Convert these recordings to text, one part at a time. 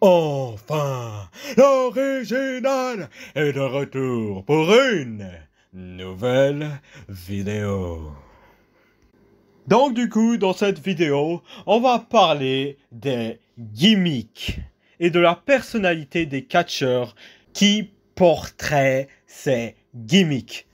Enfin, l'original est de retour pour une nouvelle vidéo. Donc du coup, dans cette vidéo, on va parler des gimmicks et de la personnalité des catcheurs qui porteraient ces gimmicks.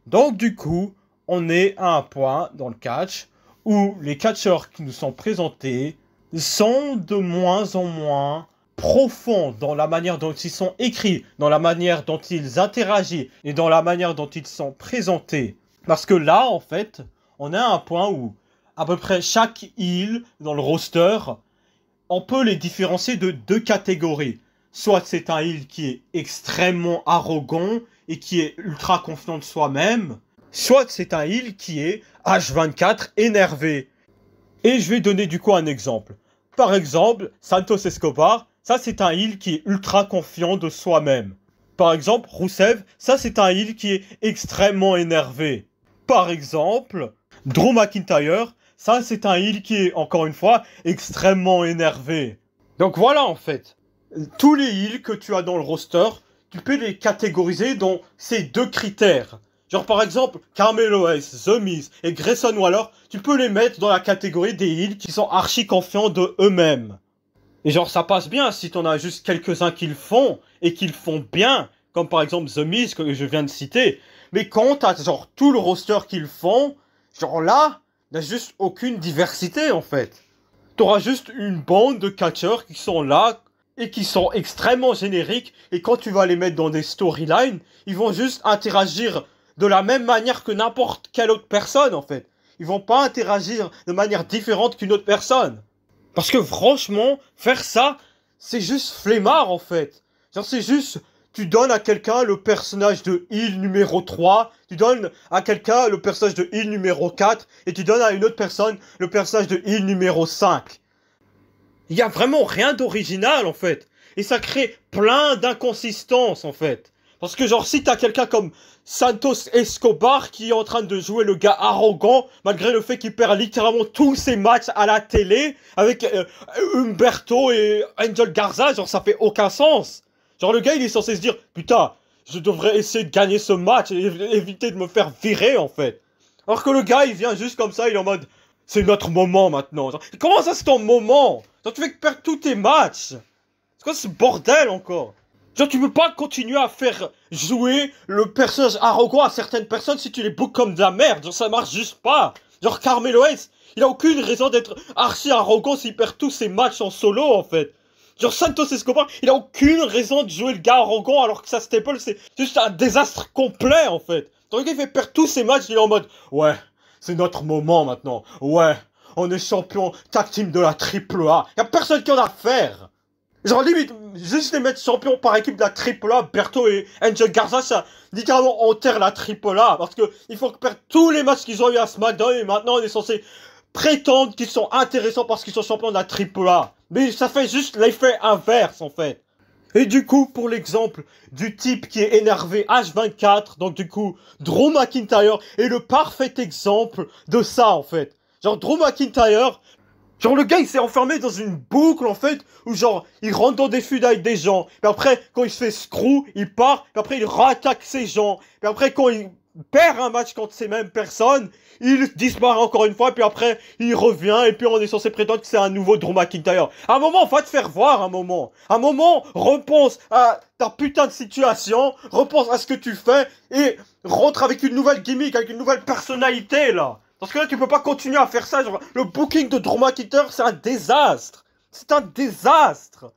Donc du coup, on est à un point dans le catch où les catcheurs qui nous sont présentés sont de moins en moins profonds dans la manière dont ils sont écrits, dans la manière dont ils interagissent et dans la manière dont ils sont présentés. Parce que là, en fait, on est à un point où à peu près chaque heal dans le roster, on peut les différencier de deux catégories. Soit c'est un heal qui est extrêmement arrogant et qui est ultra confiant de soi-même, soit c'est un heal qui est H24 énervé. Et je vais donner du coup un exemple. Par exemple, Santos Escobar, ça c'est un heal qui est ultra confiant de soi-même. Par exemple, Rusev, ça c'est un heal qui est extrêmement énervé. Par exemple, Drew McIntyre, ça c'est un heal qui est, encore une fois, extrêmement énervé. Donc voilà en fait. Tous les heals que tu as dans le roster, tu peux les catégoriser dans ces deux critères. Genre par exemple, Carmelo Hayes, The Miz et Grayson Waller, tu peux les mettre dans la catégorie des heals qui sont archi confiants de eux-mêmes. Et genre ça passe bien si t'en as juste quelques-uns qui le font et qui le font bien, comme par exemple The Miz que je viens de citer. Mais quand t'as genre tout le roster qui le font, genre là, t'as juste aucune diversité en fait. T'auras juste une bande de catcheurs qui sont là et qui sont extrêmement génériques, et quand tu vas les mettre dans des storylines, ils vont juste interagir de la même manière que n'importe quelle autre personne en fait. Ils vont pas interagir de manière différente qu'une autre personne. Parce que franchement, faire ça, c'est juste flemmard en fait. Genre c'est juste, tu donnes à quelqu'un le personnage de heal numéro 3, tu donnes à quelqu'un le personnage de heal numéro 4, et tu donnes à une autre personne le personnage de heal numéro 5. Il y a vraiment rien d'original en fait. Et ça crée plein d'inconsistances en fait. Parce que genre si t'as quelqu'un comme Santos Escobar qui est en train de jouer le gars arrogant, malgré le fait qu'il perd littéralement tous ses matchs à la télé, avec Humberto et Angel Garza, genre ça fait aucun sens. Genre le gars il est censé se dire, putain, je devrais essayer de gagner ce match et éviter de me faire virer en fait. Alors que le gars il vient juste comme ça, il est en mode, c'est notre moment maintenant. Genre, comment ça c'est ton moment? Genre tu fais que perdre tous tes matchs. C'est quoi ce bordel encore? Genre tu peux pas continuer à faire jouer le personnage arrogant à certaines personnes si tu les bookes comme de la merde. Genre ça marche juste pas. Genre Carmelo Hayes, il a aucune raison d'être archi arrogant s'il perd tous ses matchs en solo en fait. Genre Santos Escobar, il a aucune raison de jouer le gars arrogant alors que sa staple c'est juste un désastre complet en fait. Donc le gars il fait perdre tous ses matchs, il est en mode ouais, c'est notre moment maintenant. Ouais, on est champion tag team de la AAA. Y'a personne qui en a à faire. Genre limite, juste les mettre champions par équipe de la AAA, Berto et Angel Garza, ça littéralement enterre la AAA. Parce que il faut perdre tous les matchs qu'ils ont eu à SmackDown et maintenant on est censé prétendre qu'ils sont intéressants parce qu'ils sont champions de la AAA. Mais ça fait juste l'effet inverse en fait. Et du coup, pour l'exemple du type qui est énervé H24, donc du coup, Drew McIntyre est le parfait exemple de ça en fait. Genre Drew McIntyre, genre le gars il s'est enfermé dans une boucle en fait, où genre il rentre dans des feuds avec des gens, puis après quand il se fait screw, il part, puis après il rattaque ces gens, puis après quand il perd un match contre ces mêmes personnes, il disparaît encore une fois, puis après il revient, et puis on est censé prétendre que c'est un nouveau Drew McIntyre. À un moment, va te faire voir un moment. Un moment, repense à ta putain de situation, repense à ce que tu fais, et rentre avec une nouvelle gimmick, avec une nouvelle personnalité là. Parce que là, tu peux pas continuer à faire ça. Genre, le booking de Drew McIntyre, c'est un désastre. C'est un désastre.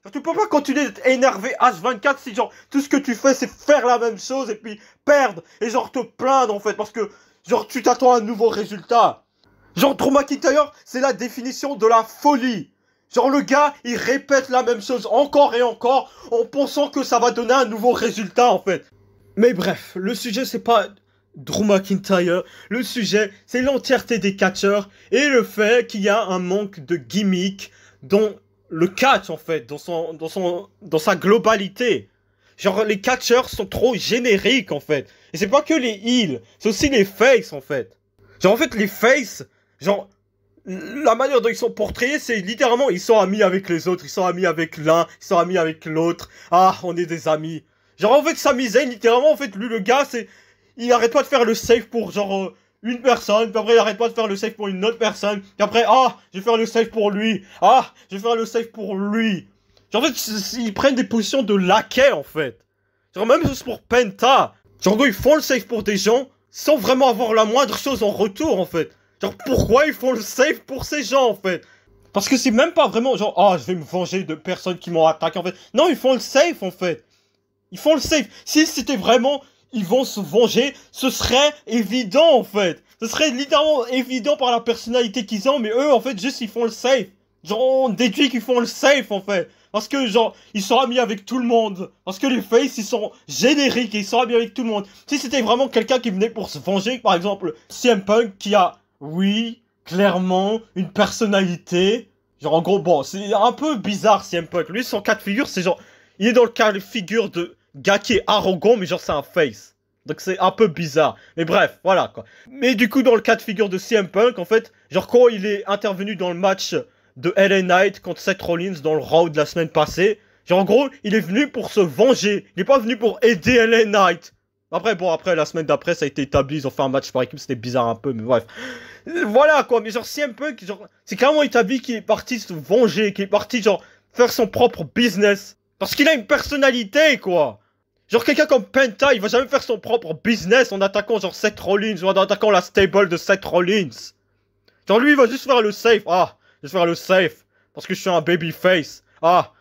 Genre, tu peux pas continuer d'être énervé H24 si genre tout ce que tu fais c'est faire la même chose et puis perdre et genre te plaindre en fait parce que genre tu t'attends à un nouveau résultat. Genre Drew McIntyre, c'est la définition de la folie. Genre le gars, il répète la même chose encore et encore en pensant que ça va donner un nouveau résultat en fait. Mais bref, le sujet c'est pas Drew McIntyre, le sujet c'est l'entièreté des catcheurs et le fait qu'il y a un manque de gimmick dans le catch en fait, dans sa globalité. Genre les catcheurs sont trop génériques en fait. Et c'est pas que les heels, c'est aussi les faces en fait. Genre en fait les faces, genre la manière dont ils sont portrayés, c'est littéralement, ils sont amis avec les autres, ils sont amis avec l'un, ils sont amis avec l'autre. Ah, on est des amis. Genre, en fait, Sami Zayn, littéralement, en fait, lui, le gars, c'est... Il arrête pas de faire le save pour, genre, une personne, puis après, il arrête pas de faire le save pour une autre personne, puis après, ah, je vais faire le save pour lui. Ah, je vais faire le save pour lui. Genre, en fait, ils prennent des positions de laquais, en fait. Genre, même juste pour Penta. Genre, ils font le save pour des gens, sans vraiment avoir la moindre chose en retour, en fait. Genre, pourquoi ils font le save pour ces gens, en fait? Parce que c'est même pas vraiment genre, ah, je vais me venger de personnes qui m'ont attaqué, en fait. Non, ils font le save, en fait. Ils font le save. Si c'était vraiment, ils vont se venger, ce serait évident, en fait. Ce serait littéralement évident par la personnalité qu'ils ont, mais eux, en fait, juste, ils font le save. Genre, on déduit qu'ils font le save, en fait. Parce que, genre, ils sont amis avec tout le monde. Parce que les faces, ils sont génériques et ils sont amis avec tout le monde. Si c'était vraiment quelqu'un qui venait pour se venger, par exemple, CM Punk, qui a... Oui, clairement, une personnalité. Genre, en gros, bon, c'est un peu bizarre, CM Punk. Lui, son cas de figure, c'est genre... Il est dans le cas de figure de gars qui est arrogant, mais genre, c'est un face. Donc, c'est un peu bizarre. Mais bref, voilà, quoi. Mais du coup, dans le cas de figure de CM Punk, en fait, genre, quand il est intervenu dans le match de LA Knight contre Seth Rollins dans le Raw de la semaine passée, genre, en gros, il est venu pour se venger. Il est pas venu pour aider LA Knight. Après, bon, après, la semaine d'après, ça a été établi, ils ont fait un match par équipe, c'était bizarre un peu, mais bref. Voilà, quoi, mais genre, CM Punk, genre, c'est carrément établi qu'il est parti se venger, qu'il est parti, genre, faire son propre business. Parce qu'il a une personnalité, quoi. Genre, quelqu'un comme Penta, il va jamais faire son propre business en attaquant, genre, Seth Rollins, ou en attaquant la stable de Seth Rollins. Genre, lui, il va juste faire le safe. Ah, je vais faire le safe, parce que je suis un babyface. Ah,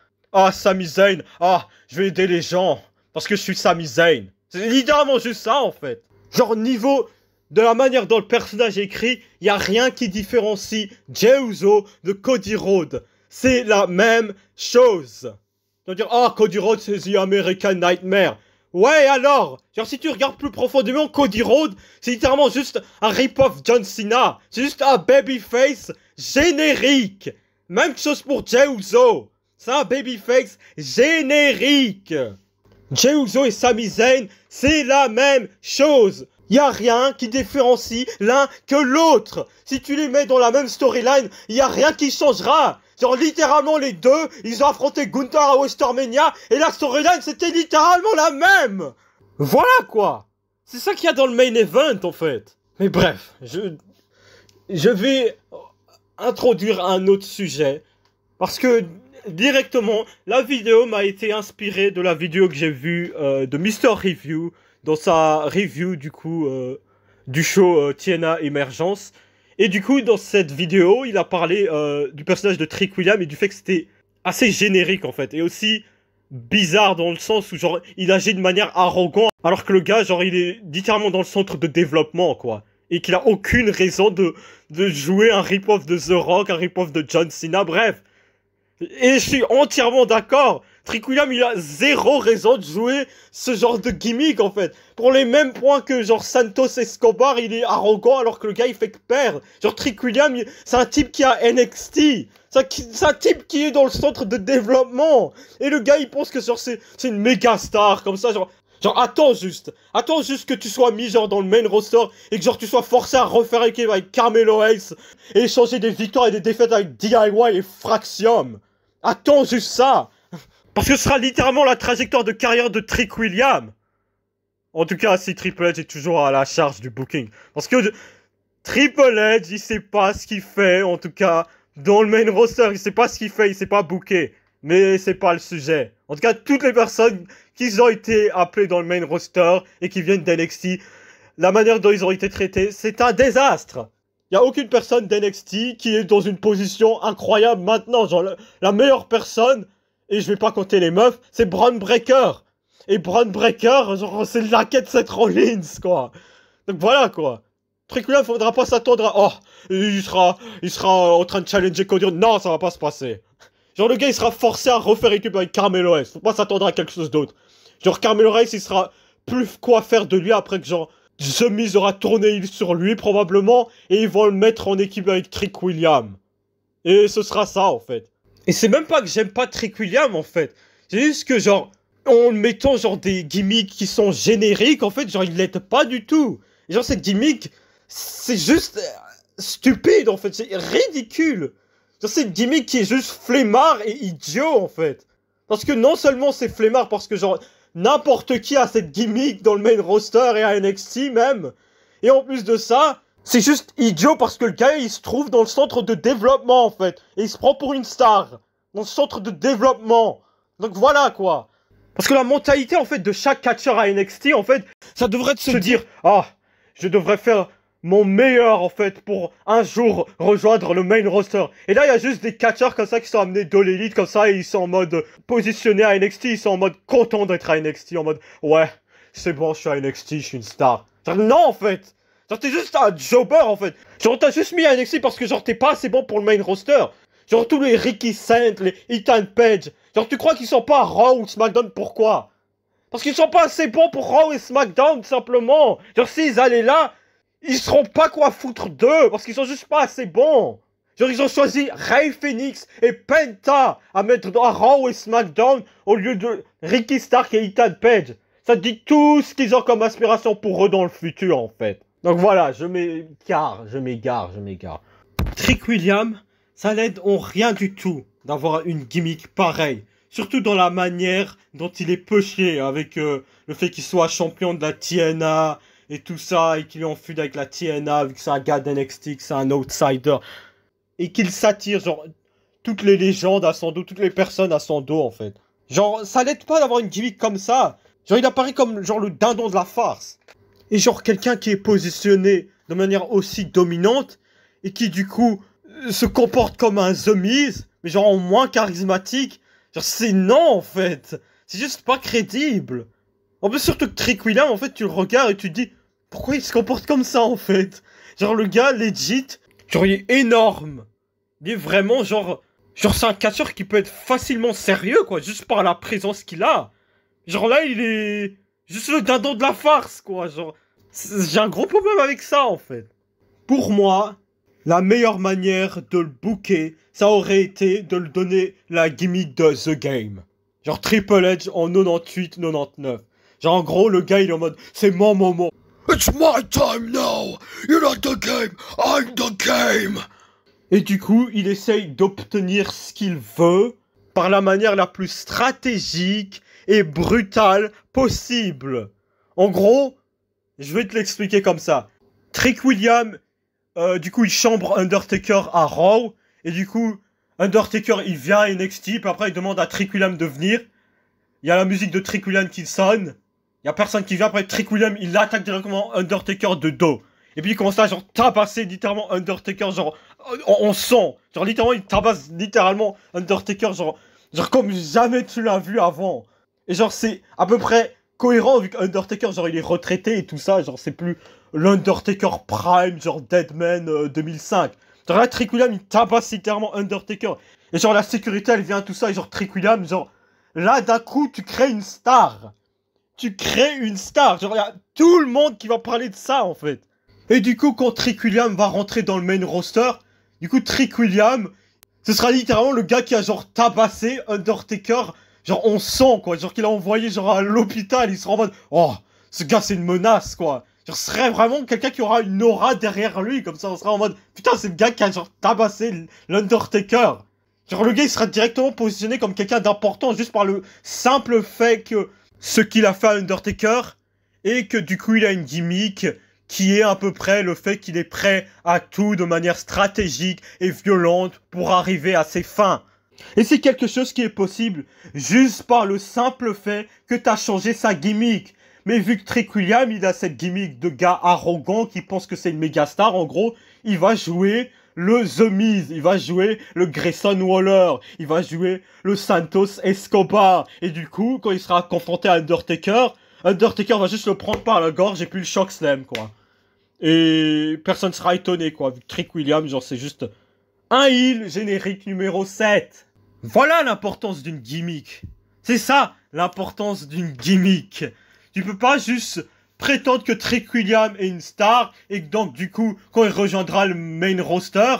Sami Zayn. Ah, je vais aider les gens, parce que je suis Sami Zayn. C'est littéralement juste ça, en fait. Genre, niveau de la manière dont le personnage est écrit, il n'y a rien qui différencie Jey Uso de Cody Rhodes. C'est la même chose. Tu vas dire, ah, Cody Rhodes, c'est The American Nightmare. Ouais, alors, genre, si tu regardes plus profondément, Cody Rhodes, c'est littéralement juste un rip-off John Cena. C'est juste un babyface générique. Même chose pour Jey Uso. C'est un babyface générique. Jey Uso et Sami Zayn, c'est la même chose. Y a rien qui différencie l'un que l'autre. Si tu les mets dans la même storyline, y a rien qui changera. Genre littéralement les deux, ils ont affronté Gunther à WrestleMania et la storyline c'était littéralement la même. Voilà quoi. C'est ça qu'il y a dans le main event en fait. Mais bref, je vais introduire un autre sujet parce que directement, la vidéo m'a été inspirée de la vidéo que j'ai vue de Mr. Review dans sa review du coup du show TNA Emergence. Et du coup, dans cette vidéo, il a parlé du personnage de Trick William et du fait que c'était assez générique en fait. Et aussi bizarre dans le sens où genre il agit de manière arrogante alors que le gars genre il est littéralement dans le centre de développement quoi. Et qu'il a aucune raison de jouer un rip-off de The Rock, un rip-off de John Cena, bref. Et je suis entièrement d'accord. Trick William, il a zéro raison de jouer ce genre de gimmick, en fait. Pour les mêmes points que, genre, Santos Escobar, il est arrogant alors que le gars, il fait que perdre. Genre, Trick William, c'est un type qui a NXT. C'est un type qui est dans le centre de développement. Et le gars, il pense que, genre, c'est une méga star, comme ça, genre... Genre, attends juste que tu sois mis, genre, dans le main roster et que, genre, tu sois forcé à refaire équipe avec Carmelo Hayes et échanger des victoires et des défaites avec DIY et Fraxium. Attends juste ça. Parce que ce sera littéralement la trajectoire de carrière de Trick William. En tout cas, si Triple H est toujours à la charge du booking. Parce que Triple H, il sait pas ce qu'il fait, en tout cas, dans le main roster, il sait pas ce qu'il fait, il sait pas booker. Mais c'est pas le sujet. En tout cas, toutes les personnes qui ont été appelées dans le main roster et qui viennent d'NXT, la manière dont ils ont été traités, c'est un désastre. Il n'y a aucune personne d'NXT qui est dans une position incroyable maintenant. Genre, la meilleure personne, et je vais pas compter les meufs, c'est Bron Breakker. Et Bron Breakker, genre, c'est la quête Seth Rollins, quoi. Donc voilà, quoi. Trick William, faudra pas s'attendre à... Oh, il sera en train de challenger Cody. Non, ça va pas se passer. Genre, le gars, il sera forcé à refaire équipe avec Carmelo Hayes. Faut pas s'attendre à quelque chose d'autre. Genre, Carmelo Hayes, il sera plus quoi faire de lui après que, genre, The Miz aura tourné sur lui, probablement, et ils vont le mettre en équipe avec Trick William. Et ce sera ça, en fait. Et c'est même pas que j'aime pas Trick William, en fait. C'est juste que, genre, en mettant, genre, des gimmicks qui sont génériques, en fait, genre, il l'aide pas du tout. Et genre, cette gimmick, c'est juste... stupide, en fait. C'est ridicule. Genre, c'est une gimmick qui est juste flemmard et idiot, en fait. Parce que non seulement c'est flemmard, parce que genre, n'importe qui a cette gimmick dans le main roster et à NXT même. Et en plus de ça, c'est juste idiot parce que le gars, il se trouve dans le centre de développement, en fait. Et il se prend pour une star. Dans le centre de développement. Donc voilà, quoi. Parce que la mentalité, en fait, de chaque catcheur à NXT, en fait, ça devrait se dire, ah, je devrais faire mon meilleur, en fait, pour un jour rejoindre le main roster. Et là, il y a juste des catcheurs comme ça qui sont amenés de l'élite, comme ça, et ils sont en mode positionnés à NXT, ils sont en mode contents d'être à NXT, en mode, ouais, c'est bon, je suis à NXT, je suis une star. Genre, non, en fait. Genre, t'es juste un jobber, en fait. Genre, t'as juste mis à NXT parce que, genre, t'es pas assez bon pour le main roster. Genre, tous les Ricky Saint, les Ethan Page. Genre, tu crois qu'ils sont pas à Raw ou SmackDown, pourquoi? Parce qu'ils sont pas assez bons pour Raw et SmackDown, tout simplement. Genre, s'ils allaient là, ils seront pas quoi foutre d'eux, parce qu'ils sont juste pas assez bons. Genre, ils ont choisi Rey Fenix et Penta à mettre dans Raw et SmackDown au lieu de Ricky Stark et Ethan Page. Ça dit tout ce qu'ils ont comme aspiration pour eux dans le futur, en fait. Donc voilà, je m'égare. Trick Williams, ça l'aide en rien du tout d'avoir une gimmick pareille. Surtout dans la manière dont il est pushé avec le fait qu'il soit champion de la TNA et tout ça, et qu'il est en feud avec la TNA, vu que c'est un gars d'NXT, que c'est un outsider. Et qu'il s'attire, genre, toutes les légendes à son dos, toutes les personnes à son dos, en fait. Genre, ça l'aide pas d'avoir une gimmick comme ça. Genre, il apparaît comme, genre, le dindon de la farce. Et genre, quelqu'un qui est positionné de manière aussi dominante, et qui, du coup, se comporte comme un The Miz, mais genre, en moins charismatique. Genre, c'est non, en fait. C'est juste pas crédible. En plus, surtout que Trick Williams, en fait, tu le regardes et tu te dis, pourquoi il se comporte comme ça, en fait? Genre, le gars, legit, genre, il est énorme. Il est vraiment, genre, c'est un catcheur qui peut être facilement sérieux, quoi, juste par la présence qu'il a. Genre, là, il est juste le dindon de la farce, quoi, genre. J'ai un gros problème avec ça, en fait. Pour moi, la meilleure manière de le booker, ça aurait été de le donner la gimmick de The Game. Genre Triple H en 98-99. Genre en gros, le gars il est en mode, c'est mon moment. It's my time now. You're not the game, I'm the game. Et du coup, il essaye d'obtenir ce qu'il veut par la manière la plus stratégique et brutale possible. En gros, je vais te l'expliquer comme ça. Trick Williams, du coup, il chambre Undertaker à Raw. Et du coup, Undertaker, il vient à NXT. Puis après, il demande à Trick Williams de venir. Il y a la musique de Trick Williams qui sonne. Il y a personne qui vient. Après, Trick Williams, il attaque directement Undertaker de dos. Et puis, il commence à, genre, tabasser littéralement Undertaker, genre, on sent. Genre, littéralement, il tabasse littéralement Undertaker, genre comme jamais tu l'as vu avant. Et genre, c'est à peu près cohérent vu qu'Undertaker, genre, il est retraité et tout ça. Genre, c'est plus l'Undertaker Prime, genre Deadman 2005. Genre là, Trick Williams, il tabasse littéralement Undertaker. Et genre, la sécurité, elle vient, tout ça. Et genre, Trick Williams, genre, là, d'un coup, tu crées une star. Tu crées une star. Genre, il y a tout le monde qui va parler de ça, en fait. Et du coup, quand Trick Williams va rentrer dans le main roster, du coup, Trick Williams, ce sera littéralement le gars qui a, genre, tabassé Undertaker. Genre, on sent, quoi. Genre, qu'il a envoyé, genre, à l'hôpital. Il sera en mode, oh, ce gars, c'est une menace, quoi. Genre, ce serait vraiment quelqu'un qui aura une aura derrière lui. Comme ça, on sera en mode, putain, c'est le gars qui a, genre, tabassé l'Undertaker. Genre, le gars, il sera directement positionné comme quelqu'un d'important juste par le simple fait que ce qu'il a fait à Undertaker et que, du coup, il a une gimmick qui est à peu près le fait qu'il est prêt à tout de manière stratégique et violente pour arriver à ses fins. Et c'est quelque chose qui est possible juste par le simple fait que t'as changé sa gimmick. Mais vu que Trick Williams, il a cette gimmick de gars arrogant qui pense que c'est une méga star, en gros, il va jouer le The Miz, il va jouer le Grayson Waller, il va jouer le Santos Escobar. Et du coup, quand il sera confronté à Undertaker, Undertaker va juste le prendre par la gorge et puis le choc slam, quoi. Et personne sera étonné, quoi. Vu que Trick Williams, genre, c'est juste un heel générique numéro 7. Voilà l'importance d'une gimmick. C'est ça, l'importance d'une gimmick. Tu peux pas juste prétendre que Trick Williams est une star et que donc, du coup, quand il rejoindra le main roster,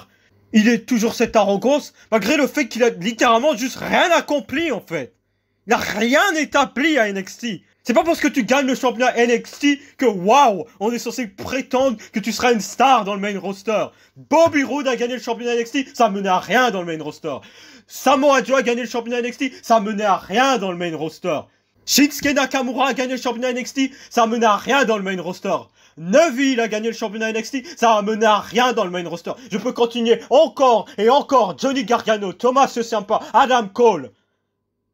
il est toujours cette arrogance, malgré le fait qu'il a littéralement juste rien accompli, en fait. Il n'a rien établi à NXT. C'est pas parce que tu gagnes le championnat NXT que waouh, on est censé prétendre que tu seras une star dans le main roster. Bobby Roode a gagné le championnat NXT, ça menait à rien dans le main roster. Samoa Joe a gagné le championnat NXT, ça menait à rien dans le main roster. Shinsuke Nakamura a gagné le championnat NXT, ça menait à rien dans le main roster. Neville a gagné le championnat NXT, ça a mené à rien dans le main roster. Je peux continuer encore et encore. Johnny Gargano, Thomas Ciampa, Adam Cole.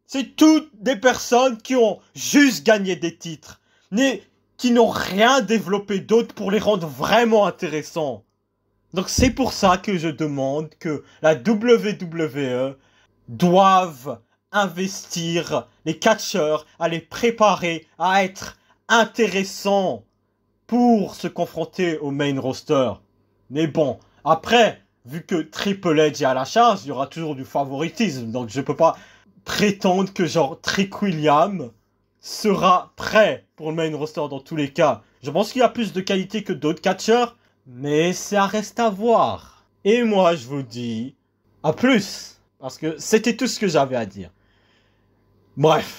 C'est toutes des personnes qui ont juste gagné des titres, mais qui n'ont rien développé d'autre pour les rendre vraiment intéressants. Donc c'est pour ça que je demande que la WWE doive investir les catcheurs à les préparer à être intéressants pour se confronter au main roster. Mais bon, après, vu que Triple H est à la charge, il y aura toujours du favoritisme, donc je peux pas prétendre que genre Trick William sera prêt pour le main roster dans tous les cas. Je pense qu'il y a plus de qualité que d'autres catcheurs, mais ça reste à voir. Et moi je vous dis à plus, parce que c'était tout ce que j'avais à dire. Bref.